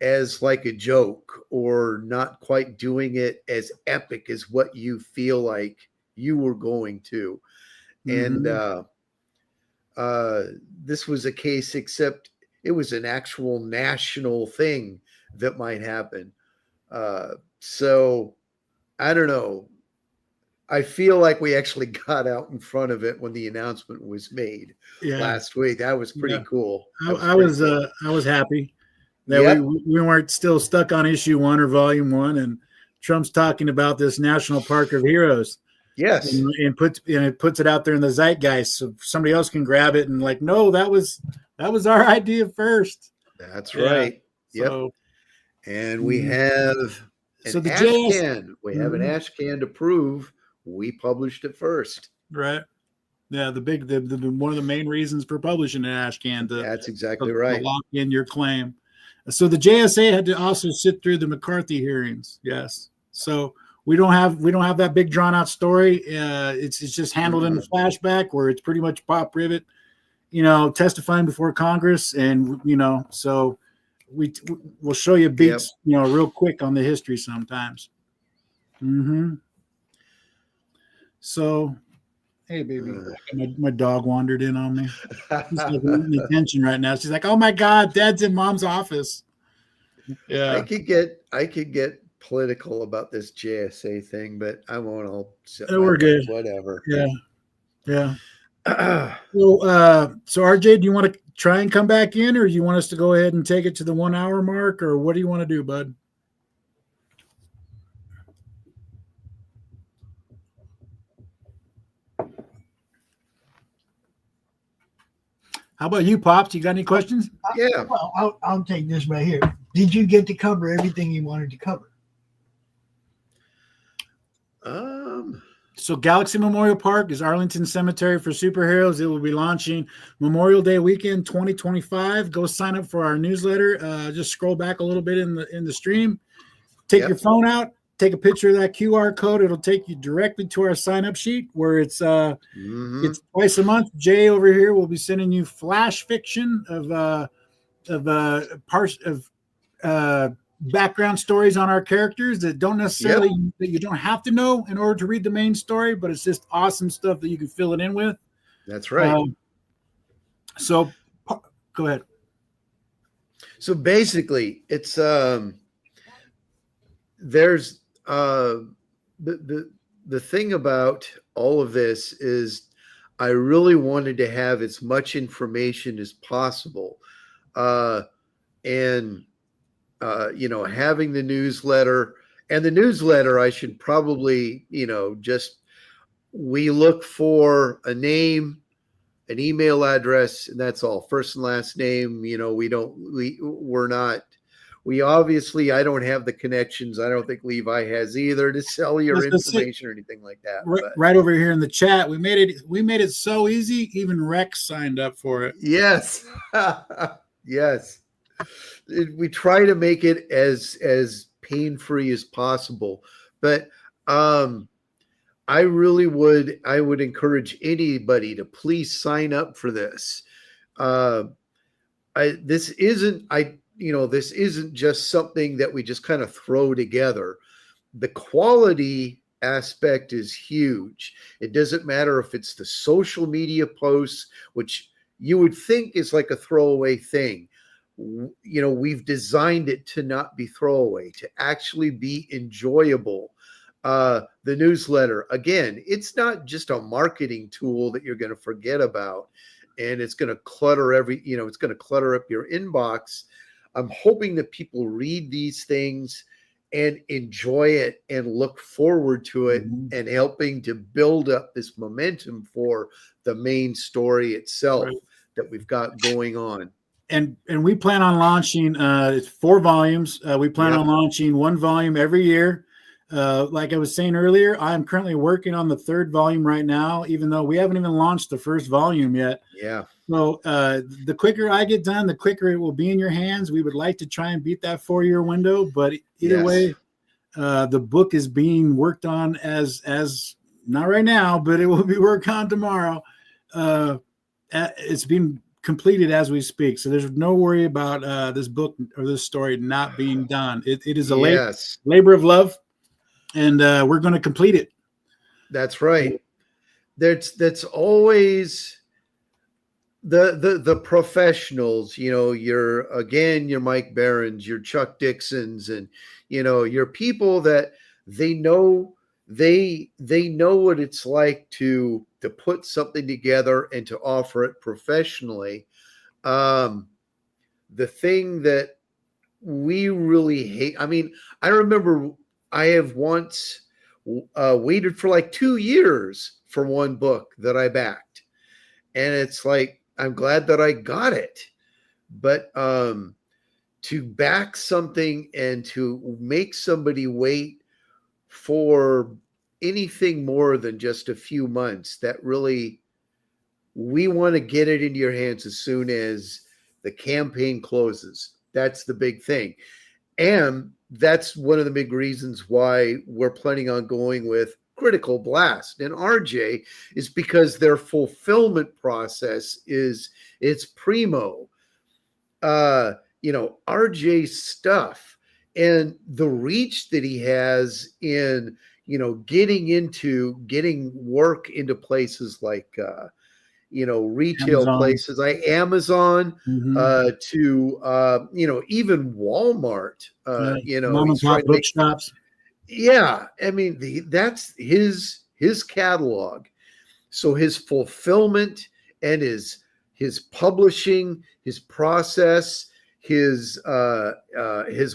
as like a joke or not quite doing it as epic as what you feel like you were going to. And this was a case, except it was an actual national thing that might happen. So I don't know. I feel like we actually got out in front of it when the announcement was made last week. That was pretty cool. I was happy that we weren't still stuck on issue 1 or volume 1, and Trump's talking about this National Park of Heroes. Yes, and it puts it out there in the zeitgeist, so somebody else can grab it and like, no, that was our idea first. That's right. So, and we have an ash can. We have an ash can to prove we published it first. Right. Yeah, the one of the main reasons for publishing an ash can. That's exactly right. To lock in your claim. So the JSA had to also sit through the McCarthy hearings. Yes. So we don't have that big drawn out story. It's just handled in a flashback where it's pretty much Pop Rivet, testifying before Congress, and so we'll show you beats, real quick on the history sometimes. So, hey baby, my dog wandered in on me. She's like wanting attention right now. She's like, "Oh my God, Dad's in Mom's office." Yeah, I could get political about this JSA thing, but I won't. We're good. Whatever. Yeah. So RJ, do you want to try and come back in, or do you want us to go ahead and take it to the 1 hour mark, or what do you want to do, bud? How about you, Pops? You got any questions? Yeah. Well, I'll take this right here. Did you get to cover everything you wanted to cover? So Galaxy Memorial Park is Arlington Cemetery for Superheroes. It will be launching Memorial Day weekend 2025. Go sign up for our newsletter. Just scroll back a little bit in the stream. Take your phone out. Take a picture of that QR code. It'll take you directly to our sign-up sheet where it's twice a month. Jay over here will be sending you flash fiction of parts of background stories on our characters that don't necessarily that you don't have to know in order to read the main story, but it's just awesome stuff that you can fill it in with. That's right. So go ahead. So basically, it's there's the thing about all of this is I really wanted to have as much information as possible, and having the newsletter. And the newsletter, I should probably, we look for a name, an email address, and that's all. First and last name. We're we obviously, I don't have the connections. I don't think Levi has either to sell your information or anything like that. Right over here in the chat, we made it so easy. Even Rex signed up for it. Yes, yes. We try to make it as pain-free as possible, but I would encourage anybody to please sign up for this. This isn't just something that we just kind of throw together. The quality aspect is huge. It doesn't matter if it's the social media posts, which you would think is like a throwaway thing. We've designed it to not be throwaway, to actually be enjoyable. The newsletter, again, it's not just a marketing tool that you're going to forget about and it's going to clutter it's going to clutter up your inbox. I'm hoping that people read these things and enjoy it and look forward to it, and helping to build up this momentum for the main story itself that we've got going on. And we plan on launching it's 4 volumes. We plan on launching 1 volume every year. Like I was saying earlier, I'm currently working on the 3rd volume right now, even though we haven't even launched the 1st volume yet. Yeah. So the quicker I get done, the quicker it will be in your hands. We would like to try and beat that 4-year window, but either way, the book is being worked on as not right now, but it will be worked on tomorrow. It's being completed as we speak, so there's no worry about this book or this story not being done. It is a labor of love, and we're going to complete it. That's right. That's always the professionals. You're Mike Barron's, your Chuck Dixons, and your people that they know what it's like to put something together and to offer it professionally. The thing that we really hate, I remember I have once waited for like 2 years for one book that I backed, and it's like, I'm glad that I got it, but to back something and to make somebody wait for anything more than just a few months, that really, we want to get it into your hands as soon as the campaign closes. That's the big thing. And that's one of the big reasons why we're planning on going with Critical Blast and RJ, is because their fulfillment process it's primo. RJ's stuff and the reach that he has in getting work into places like retail Amazon. places like Amazon, to even Walmart. Mom and pop bookshops. Yeah, that's his catalog. So his fulfillment and his publishing, his process, his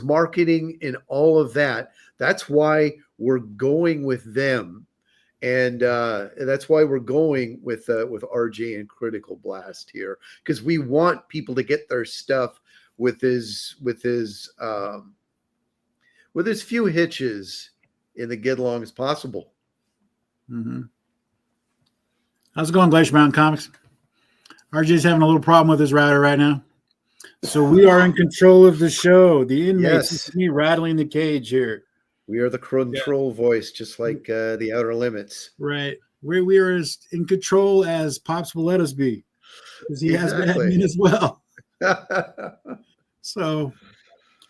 marketing, and all of that. That's why we're going with them, and that's why we're going with RJ and Critical Blast here, because we want people to get their stuff with his few hitches in the get along as possible. How's it going, Glacier Mountain Comics? RJ's having a little problem with his router right now, so we are in control of the show. The inmates, this is me rattling the cage here. We are the control voice, just like the Outer Limits. Right. We are as in control as Pops will let us be, because he has been admin as well. So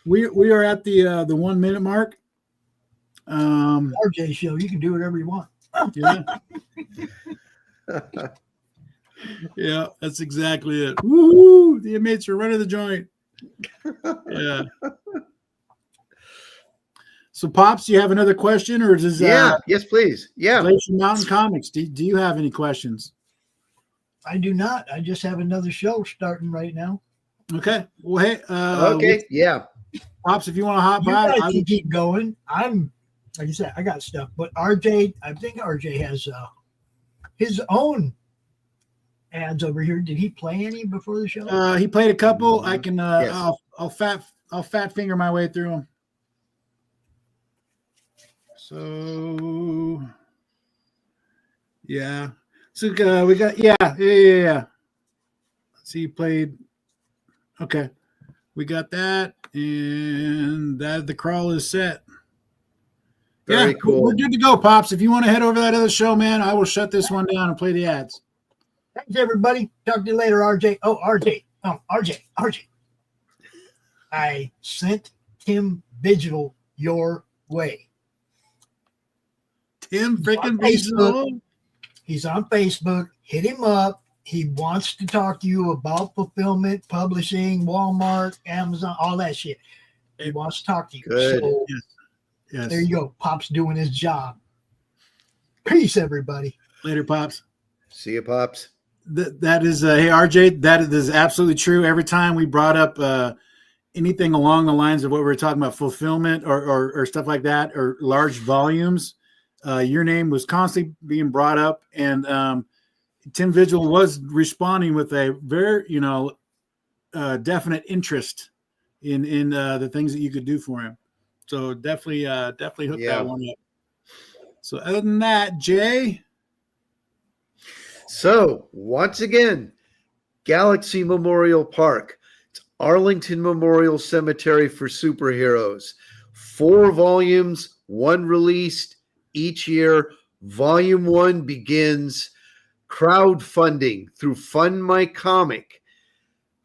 we are at the 1 minute mark. RJ show, you can do whatever you want. Yeah. Yeah, that's exactly it. Woo! The inmates are running the joint. Yeah. So, Pops, you have another question, or does yes, please. Yeah. Glacier Mountain Comics, do you have any questions? I do not. I just have another show starting right now. Okay. Well, hey. Okay. Yeah. Pops, if you want to hop by, I can keep going. I'm, like I said, I got stuff, but RJ, I think RJ has his own ads over here. Did he play any before the show? He played a couple. I can. Yes. I'll I'll fat finger my way through them. So yeah. So we got yeah. Let's see, you played. Okay, we got that, and that the crawl is set. Very cool. We're good to go, Pops. If you want to head over to that other show, man, I will shut this one down and play the ads. Thanks, everybody. Talk to you later, RJ. Oh, RJ. Oh, RJ. I sent Tim Digital your way. Tim freaking Facebook. He's on Facebook. Hit him up. He wants to talk to you about fulfillment, publishing, Walmart, Amazon, all that shit. He wants to talk to you. Good. So Yes. there you go. Pop's doing his job. Peace, everybody. Later, Pops. See you, Pops. That is, hey, RJ, that is absolutely true. Every time we brought up anything along the lines of what we were talking about, fulfillment or stuff like that, or large volumes, your name was constantly being brought up. And Tim Vigil was responding with a very, definite interest in the things that you could do for him. So definitely hook that one up. So other than that, Jay. So once again, Galaxy Memorial Park. It's Arlington Memorial Cemetery for Superheroes. 4 volumes, 1 released each year. Volume 1 begins crowdfunding through Fund My Comic.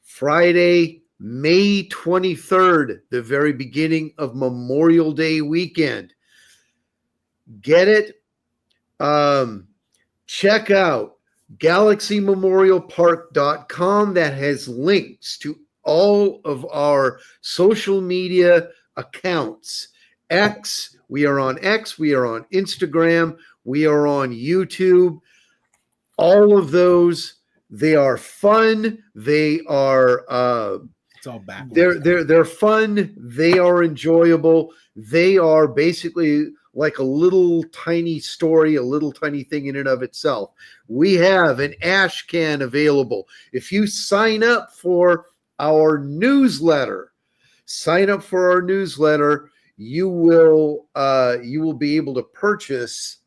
Friday, May 23rd, the very beginning of Memorial Day weekend. Get it? Check out GalaxyMemorialPark.com. That has links to all of our social media accounts. We are on X, we are on Instagram, we are on YouTube. All of those, they are fun. They are it's all back. They're fun. They are enjoyable. They are basically like a little tiny story, a little tiny thing in and of itself. We have an ash can available. If you sign up for our newsletter, you will be able to purchase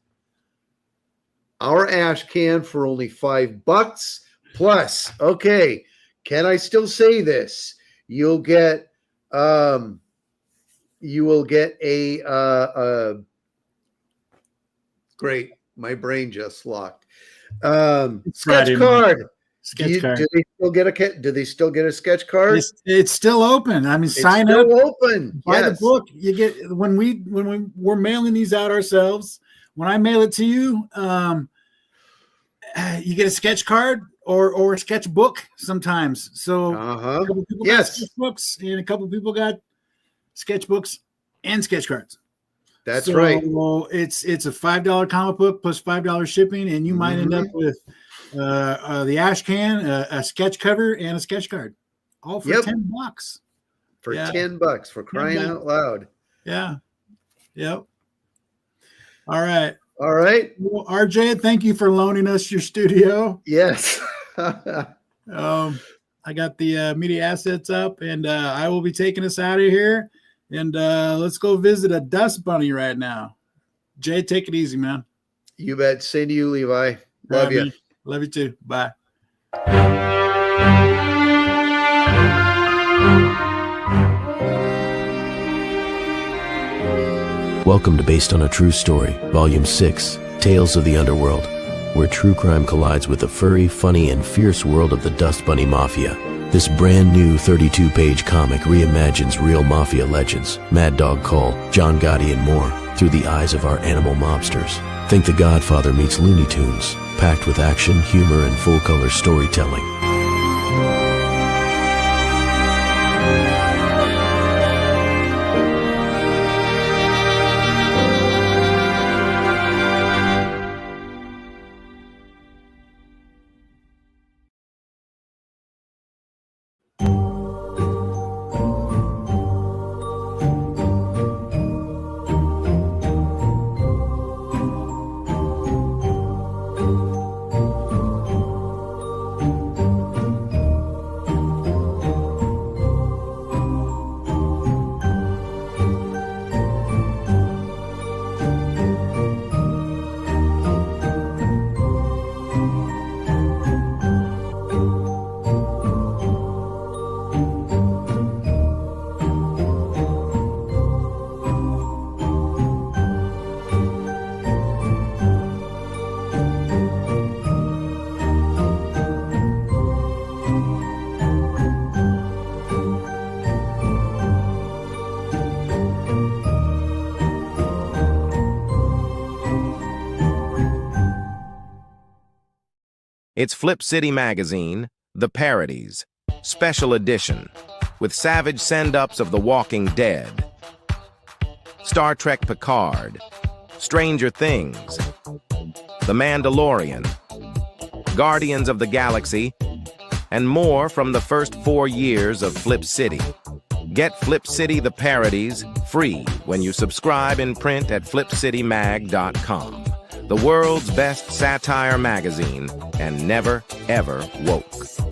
our ash can for only $5. Plus, okay, can I still say this? You will get a great. My brain just locked. Sketch card. Do they still get a sketch card? It's still open. I mean, sign up. Open. Buy the book. You get when we're mailing these out ourselves. When I mail it to you, you get a sketch card or a sketchbook sometimes. So a couple people got sketchbooks and a couple people got sketchbooks and sketch cards. That's right. It's a $5 comic book plus $5 shipping, and you might end up with the ash can, a sketch cover, and a sketch card, all for $10. For $10, for crying out loud. Yeah. Yep. All right. Well, RJ, thank you for loaning us your studio. Yes. I got the media assets up, and I will be taking us out of here. And let's go visit a dust bunny right now. Jay, take it easy, man. You bet. Same to you, Levi. Love you. Love you too. Bye. Welcome to Based on a True Story, Volume 6, Tales of the Underworld, where true crime collides with the furry, funny, and fierce world of the Dust Bunny Mafia. This brand new 32-page comic reimagines real mafia legends, Mad Dog Cole, John Gotti, and more, through the eyes of our animal mobsters. Think The Godfather meets Looney Tunes, packed with action, humor, and full-color storytelling. It's Flip City Magazine, The Parodies, Special Edition, with savage send-ups of The Walking Dead, Star Trek Picard, Stranger Things, The Mandalorian, Guardians of the Galaxy, and more from the first 4 years of Flip City. Get Flip City The Parodies free when you subscribe in print at flipcitymag.com. The world's best satire magazine, and never, ever woke. Click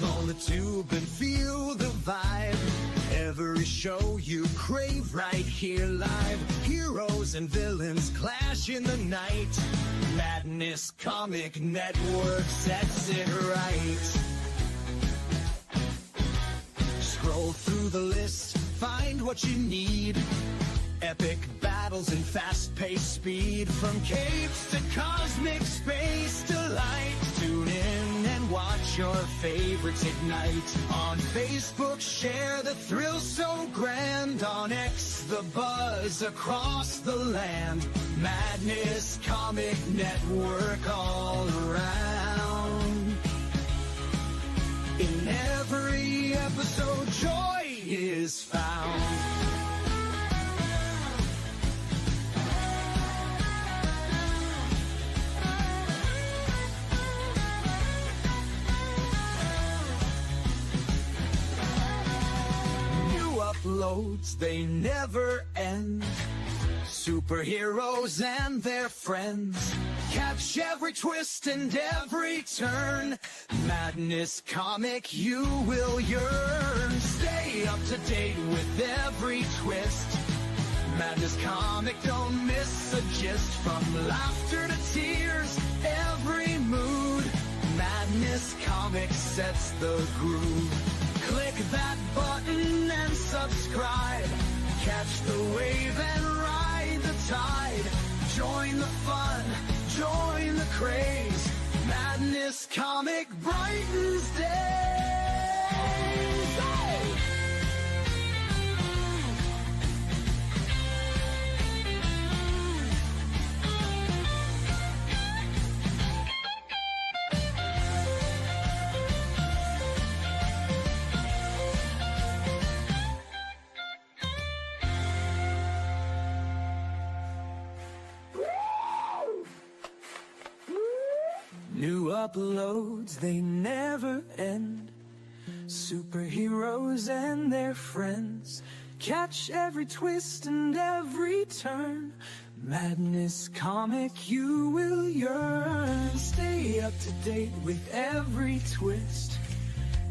on the tube and feel the vibe. Every show you crave right here live. Heroes and villains clash in the night. Madness Comic Network sets it right. Scroll through the list, find what you need. Epic battles and fast-paced speed. From capes to cosmic space delight. Tune in and watch your favorites ignite. On Facebook, share the thrill so grand. On X, the buzz across the land. Madness Comic Network all around. In every episode, joy is found. Uploads, they never end. Superheroes and their friends. Catch every twist and every turn. Madness Comic, you will yearn. Stay up to date with every twist. Madness Comic, don't miss a gist. From laughter to tears, every mood. Madness Comic sets the groove. Click that button and subscribe. Catch the wave and ride the tide. Join the fun, join the craze. Madness Comic brightens days. Hey! New uploads, they never end. Superheroes and their friends. Catch every twist and every turn. Madness Comic, you will yearn. Stay up to date with every twist.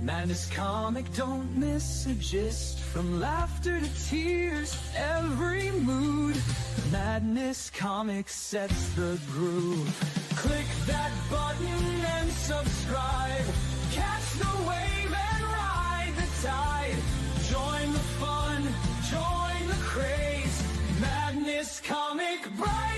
Madness Comic, don't miss a gist. From laughter to tears, every mood. Madness Comic sets the groove. Click that button and subscribe. Catch the wave and ride the tide. Join the fun, join the craze. Madness Comic bright.